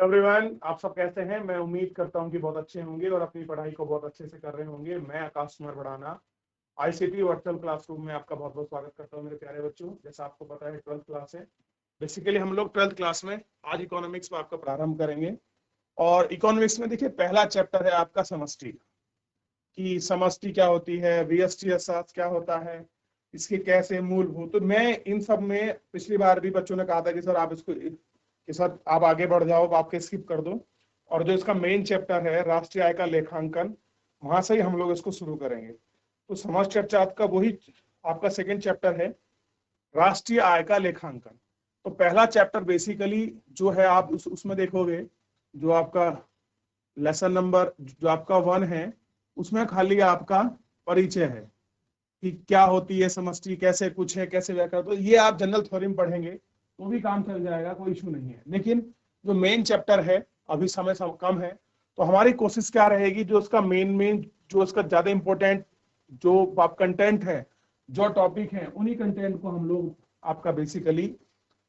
Everyone, आप सब कैसे हैं? मैं उम्मीद करता हूं कि बहुत अच्छे होंगे और अपनी पढ़ाई को बहुत अच्छे से कर रहे होंगे। मैं आकाश कुमार बढ़ाना आईसीटी वर्चुअल क्लासरूम में आपका बहुत बहुत स्वागत करता हूं मेरे प्यारे बच्चों। जैसा आपको पता है 12th क्लास है। बेसिकली हम लोग 12th क्लास में आज इकोनॉमिक्स में आपका प्रारंभ करेंगे। और इकोनॉमिक्स में देखिए पहला चैप्टर है आपका समष्टि, कि समष्टि क्या होती है, व्यष्टि अर्थशास्त्र क्या होता है, इसके कैसे मूलभूत। तो मैं इन सब में पिछली बार भी बच्चों ने कहा था कि सर आप इसको के साथ आप आगे बढ़ जाओ, आपके स्किप कर दो। और जो इसका मेन चैप्टर है राष्ट्रीय आय का लेखांकन, वहां से ही हम लोग इसको शुरू करेंगे। तो समाज चर्चा का वही आपका सेकंड चैप्टर है, राष्ट्रीय आय का लेखांकन। तो पहला चैप्टर बेसिकली जो है आप उसमें देखोगे, जो आपका लेसन नंबर जो आपका 1 है, उसमें खाली आपका परिचय है कि क्या होती है समष्टि, कैसे कुछ है, कैसे व्याख्या। तो ये आप जनरल थ्योरी में पढ़ेंगे तो भी काम चल जाएगा, कोई इशू नहीं है। लेकिन जो मेन चैप्टर है, अभी समय कम है, तो हमारी कोशिश क्या रहेगी, जो उसका मेन जो उसका ज्यादा इंपॉर्टेंट जो आप कंटेंट है, जो टॉपिक है, उन्हीं कंटेंट को हम लोग आपका बेसिकली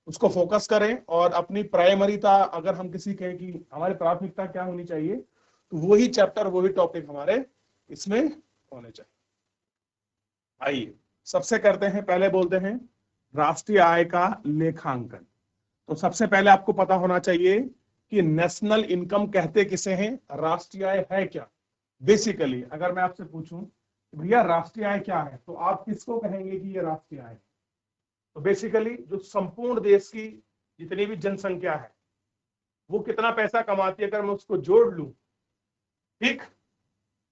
उसको फोकस करें। और अपनी प्राइमरीता अगर हम किसी कहें कि हमारी प्राथमिकता क्या होनी चाहिए, तो वही चैप्टर वही टॉपिक हमारे इसमें होने चाहिए। आइए सबसे करते हैं, पहले बोलते हैं राष्ट्रीय आय का लेखांकन। तो सबसे पहले आपको पता होना चाहिए कि नेशनल इनकम कहते किसे हैं, राष्ट्रीय आय है क्या। बेसिकली अगर मैं आपसे पूछूं भैया राष्ट्रीय आय क्या है, तो आप किसको कहेंगे कि ये राष्ट्रीय आय है? तो बेसिकली जो संपूर्ण देश की जितनी भी जनसंख्या है वो कितना पैसा कमाती है, अगर मैं उसको जोड़ लूं, ठीक,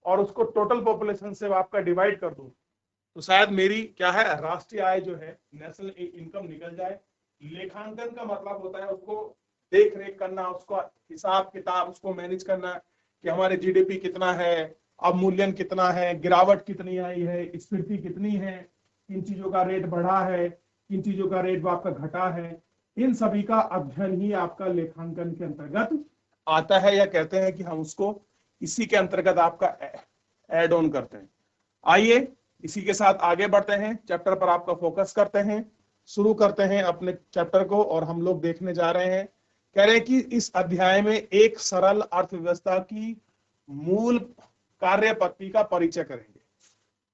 और उसको टोटल पॉपुलेशन से आपका डिवाइड कर दूं, तो शायद मेरी क्या है, राष्ट्रीय आय जो है नेशनल इनकम निकल जाए। लेखांकन का मतलब होता है उसको देख रेख करना, उसको हिसाब किताब उसको मैनेज करना कि हमारे जीडीपी कितना है, अवमूल्यन कितना है, गिरावट कितनी आई है, स्फीति कितनी है, किन चीजों का रेट बढ़ा है, किन चीजों का रेट आपका घटा है। इन सभी का अध्ययन ही आपका लेखांकन के अंतर्गत आता है, या कहते हैं कि हम उसको इसी के अंतर्गत आपका एड ऑन करते हैं। आइए इसी के साथ आगे बढ़ते हैं, चैप्टर पर आपका फोकस करते हैं, शुरू करते हैं अपने चैप्टर को। और हम लोग देखने जा रहे हैं, कह रहे हैं कि इस अध्याय में एक सरल अर्थव्यवस्था की मूल कार्य पद्धति का परिचय करेंगे।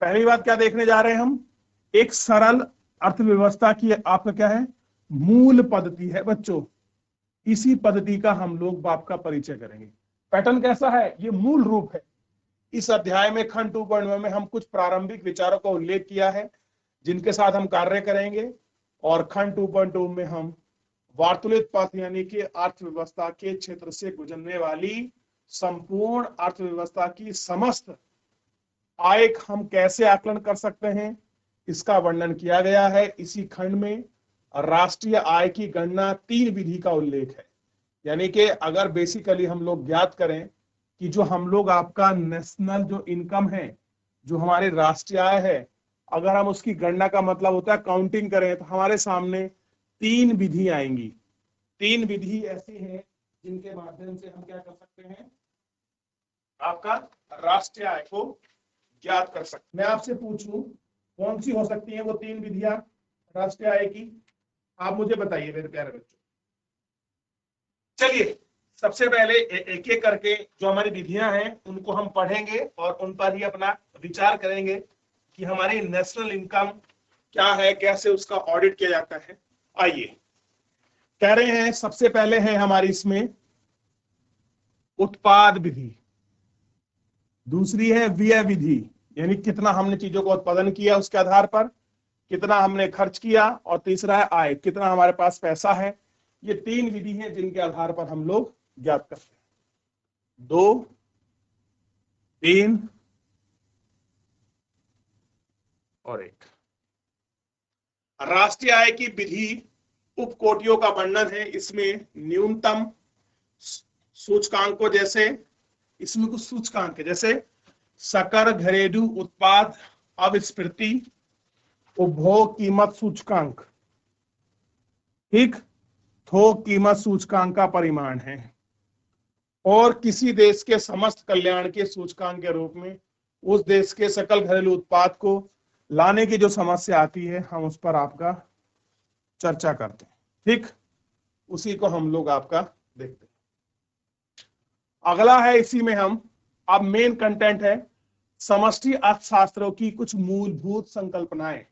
पहली बात क्या देखने जा रहे हैं हम, एक सरल अर्थव्यवस्था की आपका क्या है, मूल पद्धति है बच्चों। इसी पद्धति का हम लोग आपका परिचय करेंगे। पैटर्न कैसा है, ये मूल रूप है। इस अध्याय में खंड 2.1 में हम कुछ प्रारंभिक विचारों का उल्लेख किया है जिनके साथ हम कार्य करेंगे। और खंड 2.2 में हम वार्तुलित पथ यानी कि अर्थव्यवस्था के क्षेत्र से गुजरने वाली संपूर्ण अर्थव्यवस्था की समस्त आय हम कैसे आकलन कर सकते हैं, इसका वर्णन किया गया है। इसी खंड में राष्ट्रीय आय की गणना 3 विधि का उल्लेख है। यानी कि अगर बेसिकली हम लोग ज्ञात करें कि जो हम लोग आपका नेशनल जो इनकम है, जो हमारी राष्ट्रीय आय है, अगर हम उसकी गणना का मतलब होता है काउंटिंग करें, तो हमारे सामने 3 विधि आएंगी। 3 विधि ऐसी हैं जिनके माध्यम से हम क्या कर सकते हैं, आपका राष्ट्रीय आय को ज्ञात कर सकते। मैं आपसे पूछूं कौन सी हो सकती है वो 3 विधियां राष्ट्रीय आय की, आप मुझे बताइए मेरे प्यारे बच्चों। चलिए सबसे पहले एक एक करके जो हमारी विधियां हैं उनको हम पढ़ेंगे और उन पर ही अपना विचार करेंगे कि हमारी नेशनल इनकम क्या है, कैसे उसका ऑडिट किया जाता है। आइए कह रहे हैं सबसे पहले है हमारी इसमें उत्पाद विधि, दूसरी है व्यय विधि, यानी कितना हमने चीजों का उत्पादन किया उसके आधार पर कितना हमने खर्च किया, और तीसरा है आय, कितना हमारे पास पैसा है। ये 3 विधि हैं जिनके आधार पर हम लोग ज्ञात करते हैं। 2, 3 और 1। राष्ट्रीय आय की विधि उपकोटियों का वर्णन है। इसमें न्यूनतम सूचकांकों, जैसे इसमें कुछ सूचकांक है, जैसे सकल घरेलू उत्पाद अपस्फीति उपभोग कीमत सूचकांक, ठीक, थोक कीमत सूचकांक का परिमाण है, और किसी देश के समस्त कल्याण के सूचकांक के रूप में उस देश के सकल घरेलू उत्पाद को लाने की जो समस्या आती है, हम उस पर आपका चर्चा करते हैं। ठीक, उसी को हम लोग आपका देखते हैं। अगला है, इसी में हम अब मेन कंटेंट है समष्टि अर्थशास्त्रों की कुछ मूलभूत संकल्पनाएं।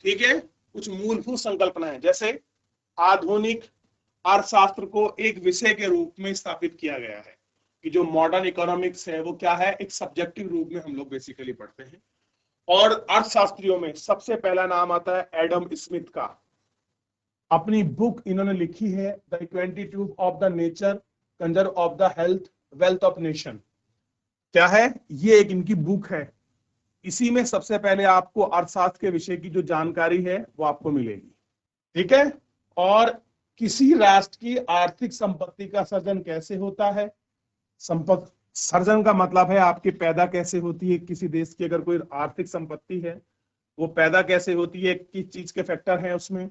ठीक है, कुछ मूलभूत संकल्पनाएं, जैसे आधुनिक अर्थशास्त्र को एक विषय के रूप में स्थापित किया गया है कि जो मॉडर्न इकोनॉमिक्स है वो क्या है, एक सब्जेक्टिव रूप में हम लोग बेसिकली पढ़ते हैं। और अर्थशास्त्रियों में सबसे पहला नाम आता है एडम स्मिथ का। अपनी बुक इन्होंने लिखी है the equity of the nature Kanjar of the health wealth of nation. क्या है ये, एक इनकी बुक है। इसी में सबसे पहले आपको अर्थशास्त्र के विषय की जो जानकारी है वो आपको मिलेगी। ठीक है, और किसी राष्ट्र की आर्थिक संपत्ति का सृजन कैसे होता है, संपत्ति सृजन का मतलब है आपकी पैदा कैसे होती है। किसी देश की अगर कोई आर्थिक संपत्ति है वो पैदा कैसे होती है, किस चीज के फैक्टर हैं उसमें।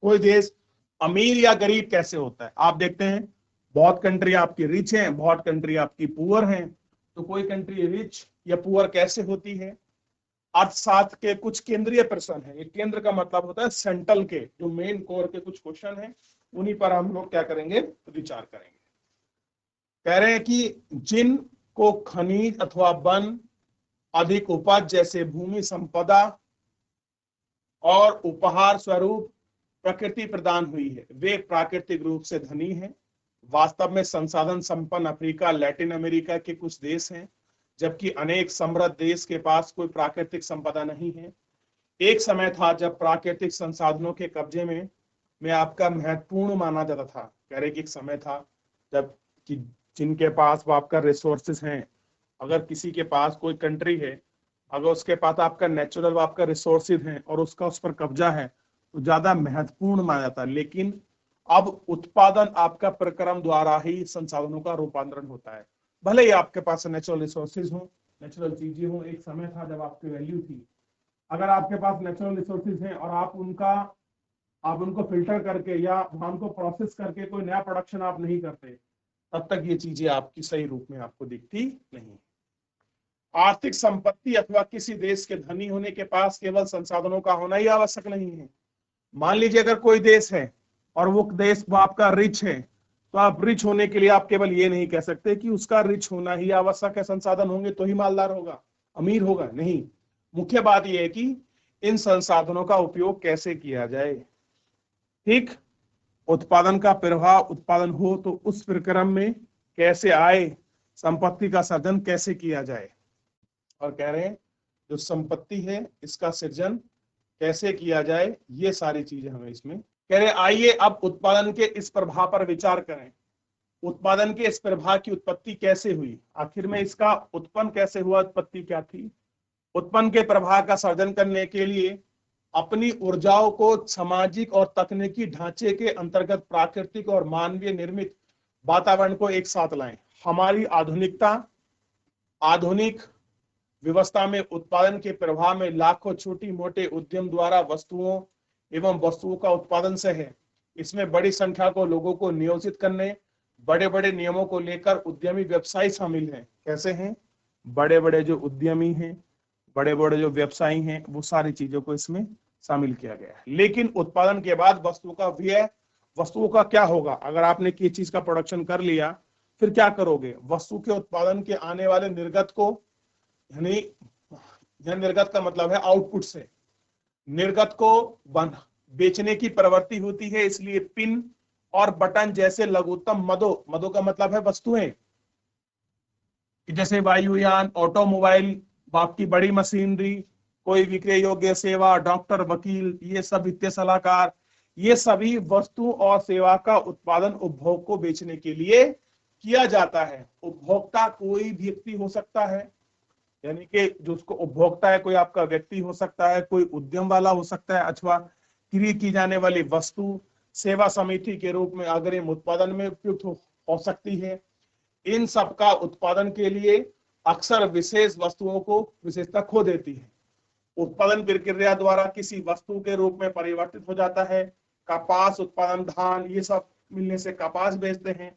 कोई देश अमीर या गरीब कैसे होता है, आप देखते हैं बहुत कंट्री आपकी रिच हैं, बहुत कंट्री आपकी पुअर हैं। तो कोई कंट्री रिच या पुअर कैसे होती है। अर्थशास्त्र के कुछ केंद्रीय प्रश्न है, केंद्र का मतलब होता है सेंट्रल के जो मेन कोर के कुछ क्वेश्चन है, उन्हीं पर हम लोग क्या करेंगे, विचार करेंगे। कह रहे हैं कि जिनको खनिज अथवा वन अधिक उपज जैसे भूमि संपदा और उपहार स्वरूप प्रकृति प्रदान हुई है, वे प्राकृतिक रूप से धनी हैं। वास्तव में संसाधन संपन्न अफ्रीका लैटिन अमेरिका के कुछ देश हैं, जबकि अनेक समृद्ध देश के पास कोई प्राकृतिक संपदा नहीं है। एक समय था जब प्राकृतिक संसाधनों के कब्जे में आपका महत्वपूर्ण माना जाता था। कह रहे कि एक समय था जब कि जिनके पास वो आपका रिसोर्सेज हैं, अगर किसी के पास कोई कंट्री है, अगर उसके पास आपका नेचुरल आपका रिसोर्सेज हैं और उसका उस पर कब्जा है तो ज्यादा महत्वपूर्ण माना जाता है। लेकिन अब उत्पादन आपका प्रक्रम द्वारा ही संसाधनों का रूपांतरण होता है। भले ही आपके पास नेचुरल रिसोर्सेज हो, नेचुरल चीजें हो, एक समय था जब आपकी वैल्यू थी। अगर आपके पास नेचुरल रिसोर्सेज हैं और आप उनको फिल्टर करके या उनको प्रोसेस करके कोई नया प्रोडक्शन आप नहीं करते, तब तक ये चीजें आपकी सही रूप में आपको दिखती नहीं। आर्थिक संपत्ति अथवा किसी देश के धनी होने के पास केवल संसाधनों का होना ही आवश्यक नहीं है। मान लीजिए अगर कोई देश है और वो देश वो आपका रिच है, तो आप रिच होने के लिए आप केवल ये नहीं कह सकते कि उसका रिच होना ही आवश्यक है, संसाधन होंगे तो ही मालदार होगा, अमीर होगा, नहीं। मुख्य बात यह है कि इन संसाधनों का उपयोग कैसे किया जाए। ठीक, उत्पादन का प्रवाह उत्पादन हो तो उस प्रक्रम में कैसे आए, संपत्ति का सृजन कैसे किया जाए। और कह रहे हैं जो संपत्ति है इसका सृजन कैसे किया जाए, ये सारी चीजें हमें इसमें कह रहे। आइए अब उत्पादन के इस प्रभाव पर विचार करें। उत्पादन के इस प्रभाव की उत्पत्ति कैसे हुई, आखिर में इसका उत्पन्न कैसे हुआ, उत्पत्ति क्या थी। उत्पन्न के प्रभाव का सर्जन करने के लिए अपनी ऊर्जाओं को सामाजिक और तकनीकी ढांचे के अंतर्गत प्राकृतिक और मानवीय निर्मित वातावरण को एक साथ लाएं। हमारी आधुनिक व्यवस्था में उत्पादन के प्रभाव में लाखों छोटी मोटे उद्यम द्वारा वस्तुओं का उत्पादन से है। इसमें बड़ी संख्या को लोगों को नियोजित करने, बड़े बड़े नियमों को लेकर उद्यमी व्यवसायी शामिल हैं। कैसे हैं, बड़े बड़े जो उद्यमी हैं, बड़े बड़े जो व्यवसायी हैं, वो सारी चीजों को इसमें शामिल किया गया है। लेकिन उत्पादन के बाद वस्तुओं का क्या होगा। अगर आपने किसी चीज का प्रोडक्शन कर लिया, फिर क्या करोगे, वस्तु के उत्पादन के आने वाले निर्गत को, यानी निर्गत का मतलब है आउटपुट से, निर्गत को बेचने की प्रवृत्ति होती है। इसलिए पिन और बटन जैसे लघुत्तम मदों का मतलब है वस्तुएं, जैसे वायुयान, ऑटोमोबाइल, आपकी बड़ी मशीनरी, कोई विक्रय योग्य सेवा, डॉक्टर, वकील, ये सब वित्तीय सलाहकार, ये सभी वस्तु और सेवा का उत्पादन उपभोग को बेचने के लिए किया जाता है। उपभोक्ता कोई भी व्यक्ति हो सकता है, यानी कि जो उसको उपभोक्ता है कोई आपका व्यक्ति हो सकता है, कोई उद्यम वाला हो सकता है, अथवा क्रय की जाने वाली वस्तु सेवा समिति के रूप में अग्रिम उत्पादन में उपयुक्त हो सकती है। इन सब का उत्पादन के लिए अक्सर विशेष वस्तुओं को विशेषता खो देती है। उत्पादन प्रक्रिया द्वारा किसी वस्तु के रूप में परिवर्तित हो जाता है। कपास उत्पादन, धान, ये सब मिलने से कपास बेचते हैं,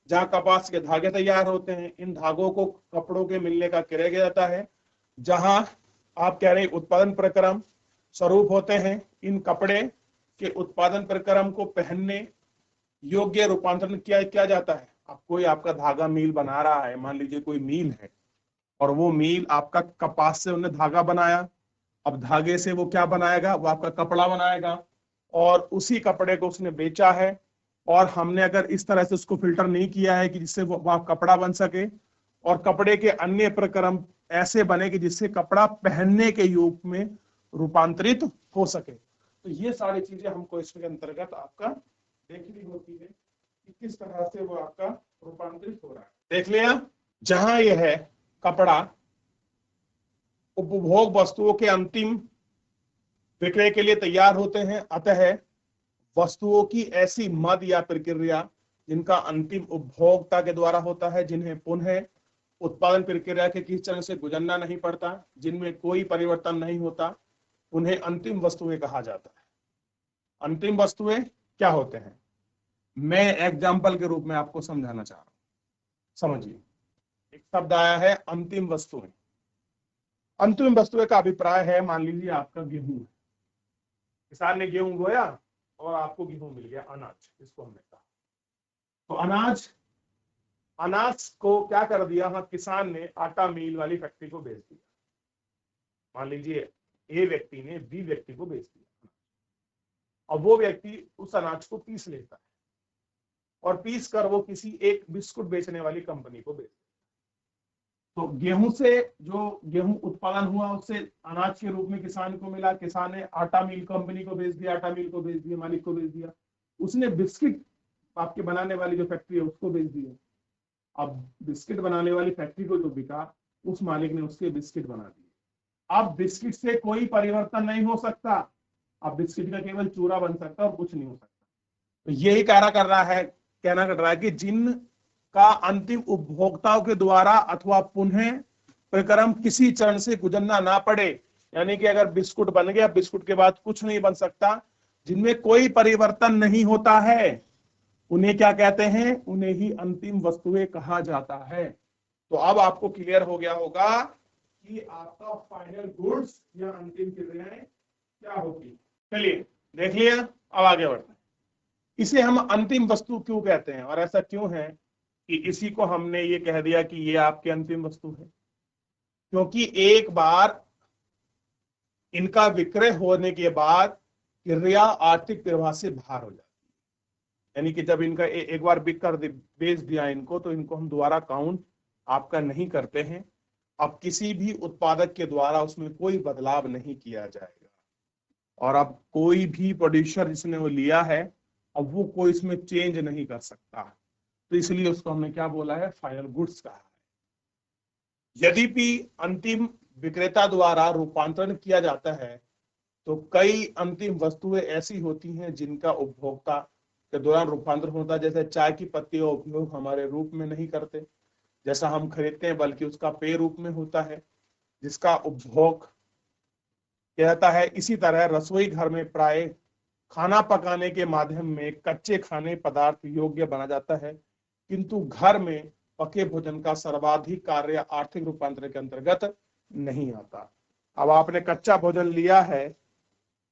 जहां कपास के धागे तैयार होते हैं। इन धागों को कपड़ों के मिलने का क्रय किया जाता है, जहां आप कह रहे हैं उत्पादन प्रक्रम स्वरूप होते हैं। इन कपड़े के उत्पादन प्रक्रम को पहनने योग्य रूपांतरण किया जाता है। अब कोई आपका धागा मील बना रहा है, मान लीजिए कोई मील है और वो मील आपका कपास से उन्हें धागा बनाया, अब धागे से वो क्या बनाएगा, वो आपका कपड़ा बनाएगा और उसी कपड़े को उसने बेचा है। और हमने अगर इस तरह से उसको फिल्टर नहीं किया है कि जिससे वो कपड़ा बन सके और कपड़े के अन्य प्रक्रम ऐसे बने कि जिससे कपड़ा पहनने के रूप में रूपांतरित हो सके, तो ये सारी चीजें हमको इसके अंतर्गत आपका देखनी होती है कि किस तरह से वो आपका रूपांतरित हो रहा है। देख लिया, जहां यह है कपड़ा उपभोग वस्तुओं के अंतिम विक्रय के लिए तैयार होते हैं, अतः वस्तुओं की ऐसी मद या प्रक्रिया जिनका अंतिम उपभोक्ता के द्वारा होता है, जिन्हें पुनः उत्पादन प्रक्रिया के किसी चरण से गुजरना नहीं पड़ता, जिनमें कोई परिवर्तन नहीं होता, उन्हें अंतिम वस्तुएं कहा जाता है। अंतिम वस्तुएं क्या होते हैं, मैं एग्जाम्पल के रूप में आपको समझाना चाह रहा हूं। समझिए, एक शब्द आया है अंतिम वस्तुएं। अंतिम वस्तुएं का अभिप्राय है, मान लीजिए आपका गेहूं है, किसान ने गेहूं बोया और आपको गेहूं मिल गया, अनाज इसको हमने कहा। तो अनाज को क्या कर दिया, हाँ किसान ने आटा मील वाली फैक्ट्री को बेच दिया। मान लीजिए ए व्यक्ति ने बी व्यक्ति को बेच दिया, अब वो व्यक्ति उस अनाज को पीस लेता है और पीस कर वो किसी एक बिस्कुट बेचने वाली कंपनी को बेच देता है। तो गेहूं से जो गेहूं उत्पादन हुआ उससे अनाज के रूप में किसान को मिला, किसान ने आटा मिल कंपनी को बेच दिया, आटा मिल को बेच दिया, मालिक को बेच दिया, उसने बिस्किट आपके बनाने वाली जो फैक्ट्री है उसको बेच दिया। अब बिस्किट बनाने वाली फैक्ट्री को जो बिका, उस मालिक ने उसके बिस्किट बना दिए। अब बिस्किट से कोई परिवर्तन नहीं हो सकता, अब बिस्किट का केवल चूरा बन सकता और कुछ नहीं हो सकता। तो यही कहना कर रहा है कि जिन का अंतिम उपभोक्ताओं के द्वारा अथवा पुनः प्रक्रम किसी चरण से गुजरना ना पड़े, यानी कि अगर बिस्कुट बन गया, बिस्कुट के बाद कुछ नहीं बन सकता, जिनमें कोई परिवर्तन नहीं होता है, उन्हें क्या कहते हैं, उन्हें ही अंतिम वस्तुएं कहा जाता है। तो अब आपको क्लियर हो गया होगा कि आपका फाइनल गुड्स या अंतिम क्रियाएं क्या होगी। चलिए देख लिया, अब आगे बढ़ते हैं। इसे हम अंतिम वस्तु क्यों कहते हैं और ऐसा क्यों है कि इसी को हमने ये कह दिया कि ये आपकी अंतिम वस्तु है, क्योंकि एक बार इनका विक्रय होने के बाद क्रिया आर्थिक प्रवाह से बाहर हो जाती है। यानी कि जब इनका एक बार बिक कर बेच दिया इनको, तो इनको हम दोबारा काउंट आपका नहीं करते हैं। अब किसी भी उत्पादक के द्वारा उसमें कोई बदलाव नहीं किया जाएगा और अब कोई भी प्रोड्यूसर जिसने वो लिया है, अब वो कोई इसमें चेंज नहीं कर सकता। तो इसलिए उसको हमने क्या बोला है, फाइनल गुड्स कहा है। यदि भी अंतिम विक्रेता द्वारा रूपांतरण किया जाता है, तो कई अंतिम वस्तुएं ऐसी होती हैं जिनका उपभोक्ता के दौरान रूपांतरण होता है। जैसे चाय की पत्ती का उपयोग हमारे रूप में नहीं करते, जैसा हम खरीदते हैं, बल्कि उसका पेय रूप में होता है जिसका उपभोग किया जाता है। इसी तरह रसोई घर में प्राय खाना पकाने के माध्यम में कच्चे खाने पदार्थ योग्य बना जाता है, किंतु घर में पके भोजन का सर्वाधिक कार्य आर्थिक रूपांतरण के अंतर्गत नहीं आता। अब आपने कच्चा भोजन लिया है,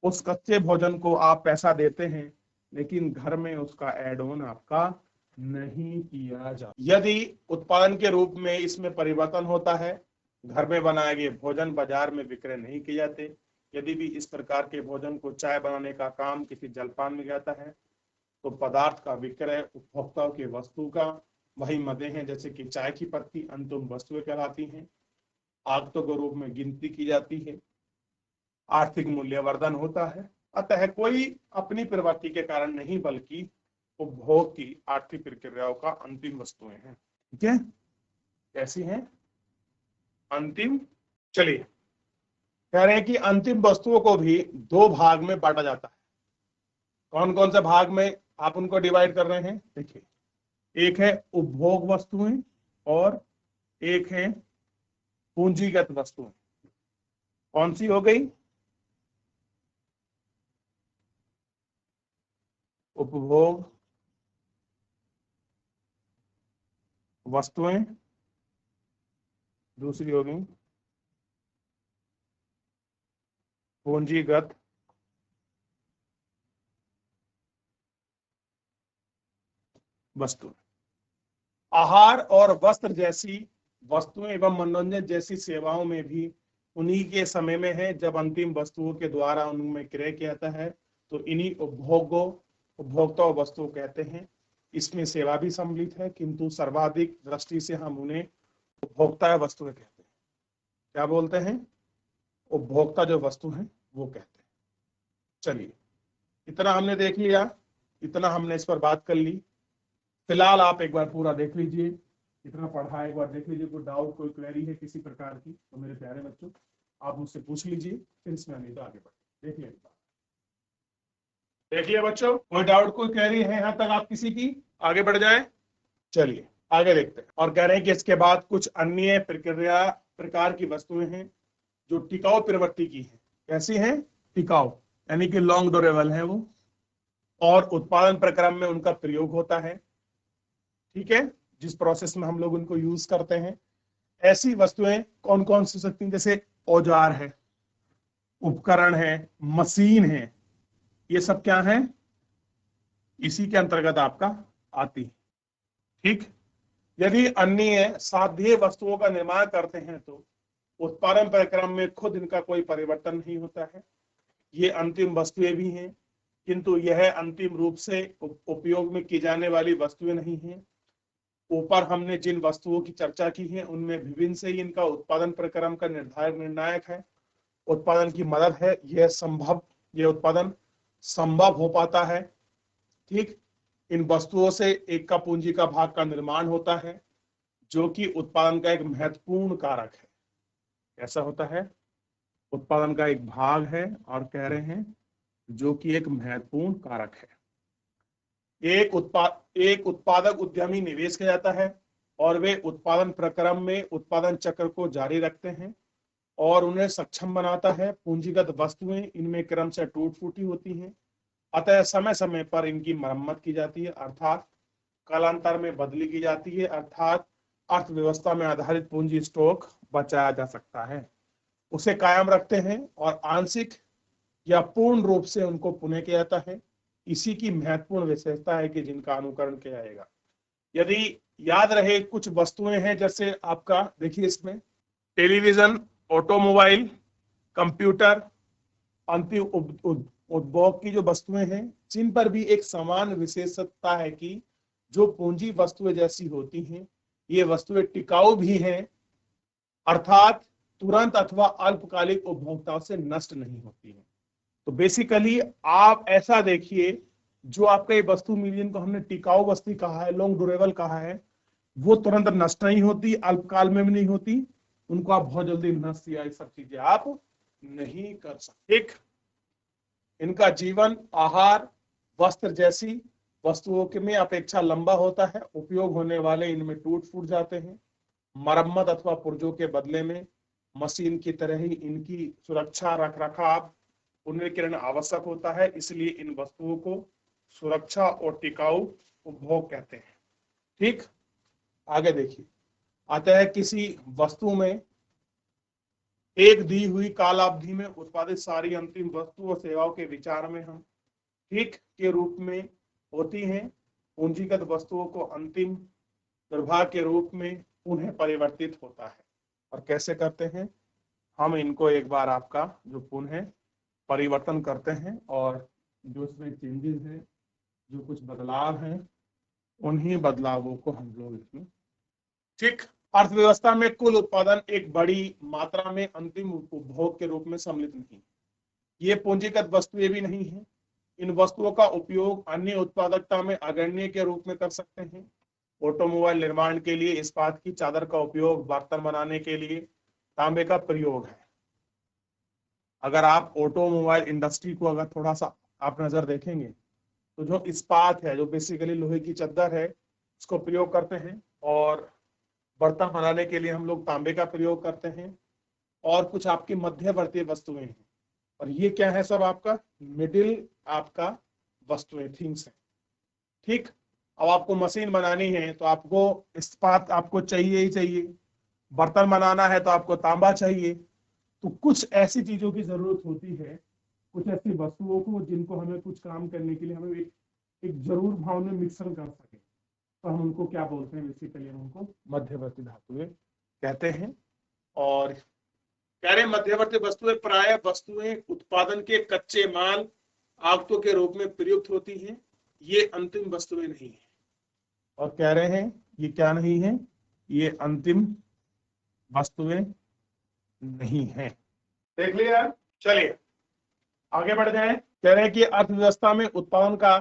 उस कच्चे भोजन को आप पैसा देते हैं, लेकिन घर में उसका एड ऑन आपका नहीं किया जाता। यदि उत्पादन के रूप में इसमें परिवर्तन होता है, घर में बनाए गए भोजन बाजार में विक्रय नहीं किए जाते। यदि भी इस प्रकार के भोजन को चाय बनाने का काम किसी जलपान में जाता है, तो पदार्थ का विक्रय उपभोक्ताओं की वस्तु का वही मदे हैं, जैसे कि चाय की पत्ती अंतिम वस्तुएं कहलाती हैं, आगतों के रूप में गिनती की जाती है, आर्थिक मूल्यवर्धन होता है। अतः कोई अपनी प्रवृत्ति के कारण नहीं, बल्कि उपभोग की आर्थिक प्रक्रियाओं का अंतिम वस्तुएं हैं। ठीक है, कैसी हैं, अंतिम। चलिए, कह रहे हैं कि अंतिम वस्तुओं को भी दो भाग में बांटा जाता है। कौन कौन से भाग में आप उनको डिवाइड कर रहे हैं, देखिए, एक है उपभोग वस्तुएं और एक है पूंजीगत वस्तुएं। कौन सी हो गई, उपभोग वस्तुएं, दूसरी हो गई पूंजीगत वस्तुएं। आहार और वस्त्र जैसी वस्तुएं एवं मनोरंजन जैसी सेवाओं में भी उन्हीं के समय में है जब अंतिम वस्तुओं के द्वारा उनमें क्रय किया जाता है, तो इन्हीं उपभोक्ता वस्तुओं कहते हैं। इसमें सेवा भी सम्मिलित है, किंतु सर्वाधिक दृष्टि से हम उन्हें उपभोक्ता वस्तुएं कहते हैं। क्या बोलते हैं? उपभोक्ता जो वस्तु है वो कहते हैं। चलिए, इतना हमने देख लिया, इतना हमने इस पर बात कर ली। फिलहाल आप एक बार पूरा देख लीजिए, इतना पढ़ा एक बार देख लीजिए। कोई डाउट, कोई क्वेरी है किसी प्रकार की तो मेरे प्यारे बच्चों आप मुझसे पूछ लीजिए, फिर इसमें नहीं तो आगे बढ़े। देख लिया बच्चों, कोई डाउट, कोई क्वेरी है यहाँ तक आप किसी की? आगे बढ़ जाए। चलिए आगे देखते हैं। और कह रहे हैं कि इसके बाद कुछ अन्य प्रकार की वस्तुएं हैं जो टिकाऊ प्रवृत्ति की है। कैसी हैं? टिकाऊ, यानी कि लॉन्ग ड्यूरेबल है वो, और उत्पादन प्रक्रम में उनका प्रयोग होता है। ठीक है, जिस प्रोसेस में हम लोग उनको यूज करते हैं। ऐसी वस्तुएं कौन कौन सी सकती हैं? जैसे औजार है, उपकरण है, मशीन है, ये सब क्या है? इसी के अंतर्गत आपका आती है। ठीक, यदि अन्य साध्य वस्तुओं का निर्माण करते हैं तो उत्पादन प्रक्रम में खुद इनका कोई परिवर्तन नहीं होता है। ये अंतिम वस्तुएं भी हैं, किंतु यह अंतिम रूप से उपयोग में की जाने वाली वस्तुएं नहीं हैं। ऊपर हमने जिन वस्तुओं की चर्चा की है उनमें विभिन्न से ही इनका उत्पादन प्रक्रम का निर्णायक है। उत्पादन की मदद है यह उत्पादन संभव हो पाता है। ठीक, इन वस्तुओं से एक का पूंजी का भाग का निर्माण होता है, जो कि उत्पादन का एक महत्वपूर्ण कारक है। कैसा होता है? उत्पादन का एक भाग है, और कह रहे हैं जो कि एक महत्वपूर्ण कारक है। एक उत्पादक उद्यमी निवेश किया जाता है और वे उत्पादन प्रक्रम में उत्पादन चक्र को जारी रखते हैं और उन्हें सक्षम बनाता है। पूंजीगत वस्तुएं इनमें क्रम से टूट फूटी होती हैं, अतः समय समय पर इनकी मरम्मत की जाती है, अर्थात कालांतर में बदली की जाती है, अर्थात अर्थव्यवस्था में आधारित पूंजी स्टॉक बचाया जा सकता है, उसे कायम रखते हैं और आंशिक या पूर्ण रूप से उनको पुनः किया जाता है। इसी की महत्वपूर्ण विशेषता है कि जिनका अनुकरण किया जाएगा। यदि याद रहे, कुछ वस्तुएं हैं जैसे आपका देखिए इसमें टेलीविजन, ऑटोमोबाइल, कंप्यूटर, अंतिम उपभोग की जो वस्तुएं हैं, जिन पर भी एक समान विशेषता है कि जो पूंजी वस्तुएं जैसी होती हैं, ये वस्तुएं टिकाऊ भी हैं, अर्थात तुरंत अथवा अल्पकालिक उपभोक्ताओं से नष्ट नहीं होती है। तो बेसिकली आप ऐसा देखिए, जो आपका ये वस्तु मिली जिनको हमने टिकाऊ वस्तु कहा है, लॉन्ग ड्यूरेबल कहा है, वो तुरंत नष्ट नहीं होती, अल्पकाल में भी नहीं होती, उनको आप बहुत जल्दी नष्ट या ये सब चीजें आप नहीं कर सकते। एक इनका जीवन आहार वस्त्र जैसी वस्तुओं के में अपेक्षा लंबा होता है। उपयोग होने वाले इनमें टूट फूट जाते हैं। मरम्मत अथवा पुर्जों के बदले में मशीन की तरह ही इनकी सुरक्षा, रख रखाव, पुनर्किरण आवश्यक होता है। इसलिए इन वस्तुओं को सुरक्षा और टिकाऊ उपभोग कहते हैं। ठीक, आगे देखिए, आता है किसी वस्तु में एक दी हुई कालावधि में उत्पादित सारी अंतिम वस्तु और सेवाओं के विचार में हम ठीक के रूप में होती हैं। पूंजीगत वस्तुओं को अंतिम प्रभाव के रूप में उन्हें परिवर्तित होता है। और कैसे करते हैं? हम इनको एक बार आपका जो पुनः परिवर्तन करते हैं और जो इसमें चेंजेस है, जो कुछ बदलाव हैं, उन्हीं बदलावों को हम लोग इसमें ठीक। अर्थव्यवस्था में कुल उत्पादन एक बड़ी मात्रा में अंतिम उपभोग के रूप में सम्मिलित नहीं। ये पूंजीगत वस्तुएं भी नहीं है। इन वस्तुओं का उपयोग अन्य उत्पादकता में अग्रणी के रूप में कर सकते हैं। ऑटोमोबाइल निर्माण के लिए इस्पात की चादर का उपयोग, बर्तन बनाने के लिए तांबे का प्रयोग है। अगर आप ऑटोमोबाइल इंडस्ट्री को अगर थोड़ा सा आप नजर देखेंगे तो जो इस्पात है, जो बेसिकली लोहे की चादर है, उसको प्रयोग करते हैं, और बर्तन बनाने के लिए हम लोग तांबे का प्रयोग करते हैं, और कुछ आपकी मध्यवर्ती वस्तुएं हैं। और ये क्या है? सब आपका मिडिल आपका वस्तुएं, थिंग्स है। ठीक, अब आपको मशीन बनानी है तो आपको इस्पात आपको चाहिए ही चाहिए, बर्तन बनाना है तो आपको तांबा चाहिए। तो कुछ ऐसी चीजों की जरूरत होती है, कुछ ऐसी वस्तुओं को जिनको हमें कुछ काम करने के लिए हमें एक जरूर भाव में मिश्रण कर सके। तो हम उनको क्या बोलते हैं, बेसिकली हम उनको मध्यवर्ती धातुएं कहते हैं। और कह रहे मध्यवर्ती वस्तुएं प्राय वस्तुएं उत्पादन के कच्चे माल आगतों के रूप में प्रयुक्त होती हैं, ये अंतिम वस्तुएं नहीं है। और कह रहे हैं ये क्या नहीं है, ये अंतिम वस्तुएं नहीं है। देख लिया, चलिए आगे बढ़ जाए। कह रहे हैं कि अर्थव्यवस्था में उत्पादन का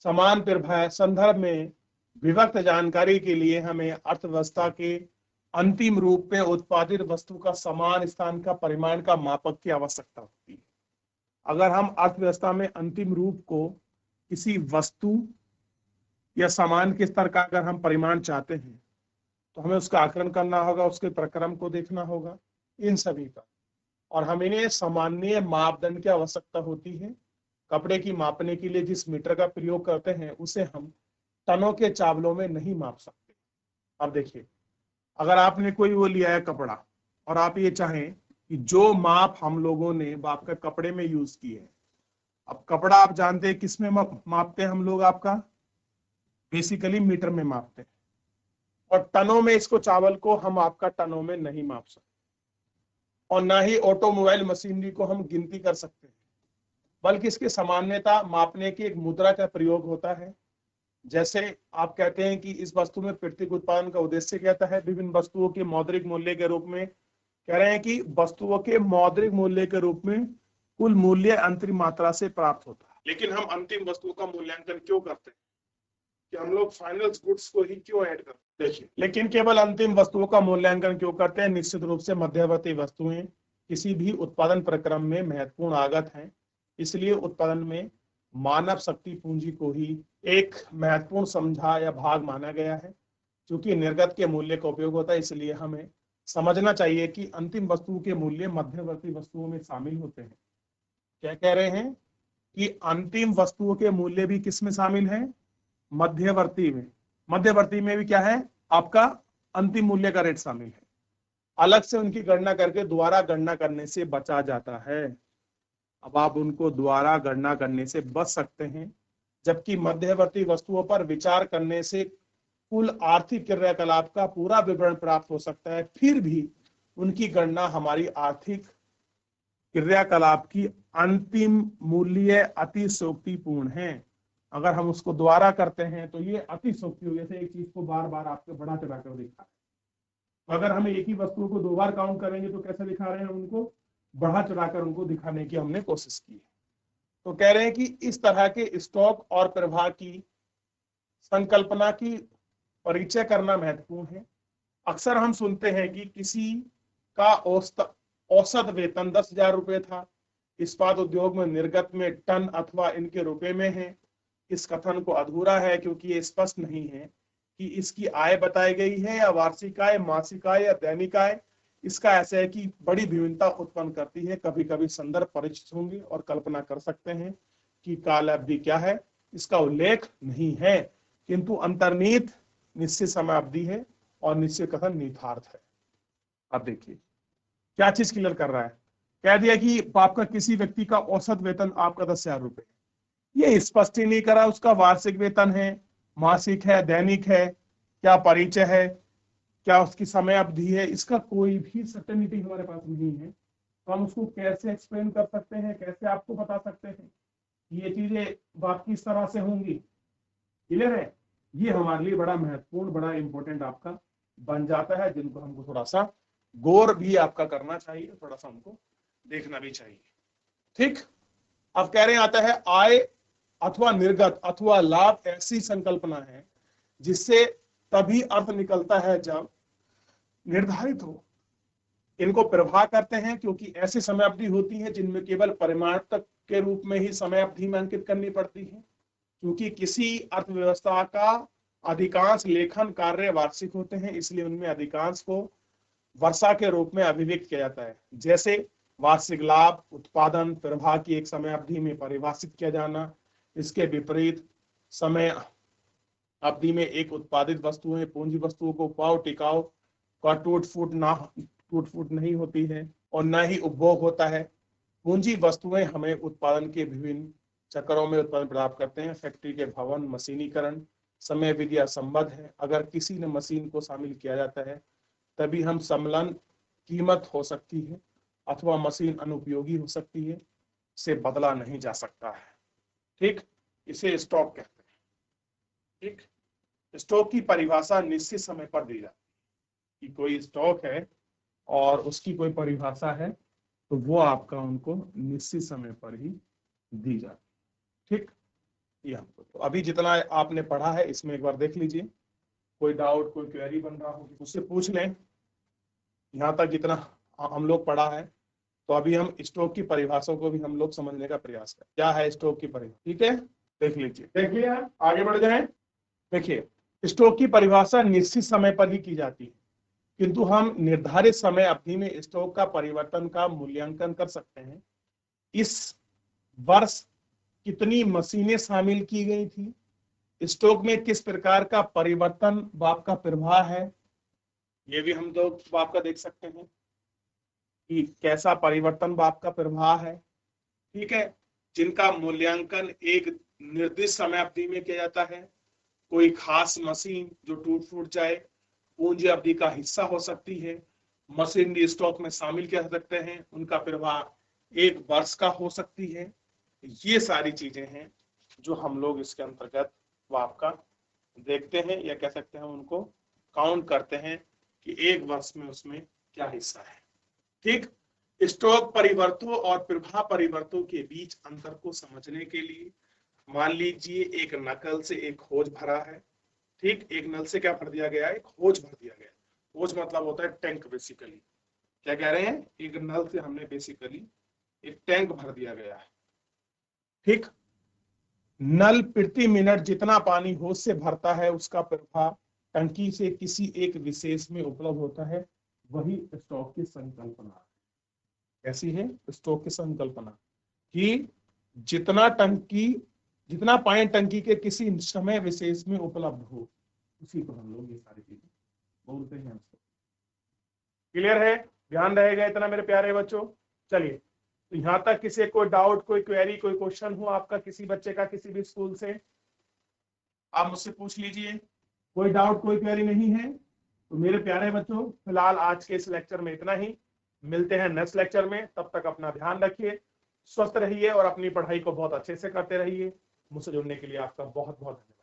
समान प्रभाव संदर्भ में विभक्त जानकारी के लिए हमें अर्थव्यवस्था के अंतिम रूप में उत्पादित वस्तु का समान स्थान का परिमाण का मापक की आवश्यकता होती है। अगर हम अर्थव्यवस्था में अंतिम रूप को किसी वस्तु या सामान के स्तर का अगर हम परिमाण चाहते हैं तो हमें उसका आकलन करना होगा, उसके प्रक्रम को देखना होगा, इन सभी का। और हमें इन्हें सामान्य मापदंड की आवश्यकता होती है। कपड़े की मापने के लिए जिस मीटर का प्रयोग करते हैं उसे हम टनों के चावलों में नहीं माप सकते। अब देखिए, अगर आपने कोई वो लिया है कपड़ा और आप ये चाहें कि जो माप हम लोगों ने आपका कपड़े में यूज की है, अब कपड़ा आप जानते हैं किस में मापते हैं हम लोग, आपका बेसिकली मीटर में मापते हैं, और टनों में इसको चावल को हम आपका टनों में नहीं माप सकते, और ना ही ऑटोमोबाइल मशीनरी को हम गिनती कर सकते हैं, बल्कि इसकी सामान्यता मापने की एक मुद्रा का प्रयोग होता है। जैसे आप कहते हैं कि इस वस्तु में प्रत्येक उत्पादन का उद्देश्य कहता है विभिन्न वस्तुओं के मौद्रिक मूल्य के रूप में, कह रहे हैं कि वस्तुओं के मौद्रिक मूल्य के रूप में कुल मूल्य अंतरिम मात्रा से प्राप्त होता है। लेकिन हम अंतिम वस्तुओं का मूल्यांकन क्यों करते हैं, कि हम लोग फाइनल गुड्स को ही क्यों ऐड करते हैं? देखिए, लेकिन केवल अंतिम वस्तुओं का मूल्यांकन क्यों करते हैं? निश्चित रूप से मध्यवर्ती वस्तुएं किसी भी उत्पादन प्रक्रम में महत्वपूर्ण आगत हैं, इसलिए उत्पादन में मानव शक्ति पूंजी को ही एक महत्वपूर्ण समझा या भाग माना गया है। क्योंकि निर्गत के मूल्य का उपयोग होता है, इसलिए हमें समझना चाहिए कि अंतिम वस्तुओं के मूल्य मध्यवर्ती वस्तुओं में शामिल होते हैं। क्या कह रहे हैं कि अंतिम वस्तुओं के मूल्य भी किस में शामिल है? मध्यवर्ती में। मध्यवर्ती में भी क्या है, आपका अंतिम मूल्य का रेट शामिल है। अलग से उनकी गणना करके दोबारा गणना करने से बचा जाता है। अब आप उनको द्वारा गणना करने से बच सकते हैं, जबकि मध्यवर्ती वस्तुओं पर विचार करने से कुल आर्थिक क्रियाकलाप का पूरा विवरण प्राप्त हो सकता है, फिर भी उनकी गणना हमारी आर्थिक क्रियाकलाप की अंतिम मूल्य अतिशयोक्तिपूर्ण है। अगर हम उसको द्वारा करते हैं तो ये अतिशयोक्ति हो, जैसे एक चीज को बार बार आपको बढ़ा चढ़ा कर दिखा है। अगर हम एक ही वस्तु को दो बार काउंट करेंगे तो कैसे दिखा रहे हैं, उनको बढ़ा चढ़ाकर उनको दिखाने की हमने कोशिश की है। तो कह रहे हैं कि इस तरह के स्टॉक और प्रवाह की संकल्पना की परिचय करना महत्वपूर्ण है। अक्सर हम सुनते हैं कि किसी का औसत वेतन 10,000 रुपये था, इस्पात उद्योग में निर्गत में टन अथवा इनके रुपए में है। इस कथन को अधूरा है क्योंकि ये स्पष्ट नहीं है कि इसकी आय बताई गई है या वार्षिक आय, मासिक आय या दैनिक आय। इसका ऐसा है कि बड़ी विभिन्नता उत्पन्न करती है। कभी कभी संदर्भ परिचित होंगे और कल्पना कर सकते हैं कि काल अवधि क्या है, इसका उल्लेख नहीं है, किंतु अंतर्निहित निश्चित समय अवधि है और निश्चित कथन निहितार्थ है। अब देखिए क्या चीज क्लियर कर रहा है, कह दिया कि आपका किसी व्यक्ति का औसत वेतन आपका 10,000 रुपए, ये स्पष्ट ही नहीं करा उसका वार्षिक वेतन है, मासिक है, दैनिक है, क्या परिचय है, क्या उसकी समय अवधि है, इसका कोई भी सर्टेनिटी हमारे पास नहीं है। तो हम उसको कैसे एक्सप्लेन कर सकते हैं, कैसे आपको बता सकते हैं ये चीजें बात किस तरह से होंगी? क्लियर है? ये हमारे लिए बड़ा महत्वपूर्ण, बड़ा इंपॉर्टेंट आपका बन जाता है, जिनको हमको थोड़ा सा गौर भी आपका करना चाहिए, थोड़ा सा हमको देखना भी चाहिए। ठीक, अब कह रहे हैं आता है आय अथवा निर्गत अथवा लाभ ऐसी संकल्पना है जिससे तभी अर्थ निकलता है जब निर्धारित हो। इनको प्रवाह करते हैं क्योंकि ऐसी समय अवधि होती है जिनमें केवल परिमाण तक के रूप में ही समय अवधि में अंकित करनी पड़ती है। क्योंकि किसी अर्थव्यवस्था का अधिकांश लेखन कार्य वार्षिक होते हैं, इसलिए उनमें अधिकांश को वर्षा के रूप में अभिव्यक्त किया जाता है। जैसे वार्षिक लाभ उत्पादन प्रवाह की एक समय अवधि में परिभाषित किया जाना। इसके विपरीत समय अवधि में एक उत्पादित वस्तुएं पूंजी वस्तुओं को पाव टिकाऊ का टूट फूट नहीं होती है और न ही उपभोग होता है। पूंजी वस्तुएं हमें उत्पादन के विभिन्न चक्रों में उत्पादन प्राप्त करते हैं। फैक्ट्री के भवन, मशीनीकरण, समय विधि संबद्ध है। अगर किसी ने मशीन को शामिल किया जाता है तभी हम सम्मेलन कीमत हो सकती है अथवा मशीन अनुपयोगी हो सकती है, से बदला नहीं जा सकता है। ठीक, इसे स्टॉक कहते हैं। ठीक, स्टॉक की परिभाषा निश्चित समय पर दी जाती है कि कोई स्टॉक है और उसकी कोई परिभाषा है तो वो आपका उनको निश्चित समय पर ही दी जाती है। ठीक, ये हमको तो अभी जितना आपने पढ़ा है इसमें एक बार देख लीजिए, कोई डाउट कोई क्वेरी बन रहा हो उससे पूछ लें। यहाँ तक जितना हम लोग पढ़ा है तो अभी हम स्टॉक की परिभाषा को भी हम लोग समझने का प्रयास करें, क्या है स्टॉक की परिभाषा। ठीक है, देख लीजिए, देखिए आगे बढ़ जाए। देखिए, स्टॉक की परिभाषा निश्चित समय पर ही की जाती है, किंतु हम निर्धारित समय अवधि में स्टॉक का परिवर्तन का मूल्यांकन कर सकते हैं। इस वर्ष कितनी मशीनें शामिल की गई थी, स्टॉक में किस प्रकार का परिवर्तन बाप का प्रवाह है, ये भी हम लोग बाप का देख सकते हैं कि कैसा परिवर्तन बाप का प्रवाह है। ठीक है, जिनका मूल्यांकन एक निर्दिष्ट समय अवधि में किया जाता है। कोई खास मशीन जो टूट फूट जाए पूंजी अवधि का हिस्सा हो सकती है, मशीनरी स्टॉक में शामिल कर सकते हैं, उनका प्रवाह एक वर्ष का हो सकती है। ये सारी चीजें हैं जो हम लोग इसके अंतर्गत आपका देखते हैं या कह सकते हैं उनको काउंट करते हैं कि एक वर्ष में उसमें क्या हिस्सा है। ठीक, स्टॉक परिवर्तों और प्रवाह परिवर्तों के बीच अंतर को समझने के लिए मान लीजिए एक नकल से एक खोज भरा है। ठीक, एक नल से क्या भर दिया गया है, एक खोज भर दिया गया। खोज मतलब होता है टैंक। बेसिकली क्या कह रहे हैं, एक नल से हमने बेसिकली एक टैंक भर दिया गया है। ठीक, नल प्रति मिनट जितना पानी होश से भरता है उसका प्रवाह टंकी से किसी एक विशेष में उपलब्ध होता है, वही स्टॉक की संकल्पना। कैसी है स्टॉक की संकल्पना कि जितना पानी टंकी के किसी समय विशेष में उपलब्ध हो, उसी को हम लोग ये सारी चीजें बोलते हैं। क्लियर है, ध्यान रहेगा इतना मेरे प्यारे बच्चों। चलिए, तो यहाँ तक किसी कोई डाउट कोई क्वेरी कोई क्वेश्चन हो आपका किसी बच्चे का किसी भी स्कूल से, आप मुझसे पूछ लीजिए। कोई डाउट कोई क्वेरी नहीं है तो मेरे प्यारे बच्चों फिलहाल आज के इस लेक्चर में इतना ही। मिलते हैं नेक्स्ट लेक्चर में, तब तक अपना ध्यान रखिए, स्वस्थ रहिए और अपनी पढ़ाई को बहुत अच्छे से करते रहिए। मुझसे जुड़ने के लिए आपका बहुत बहुत धन्यवाद।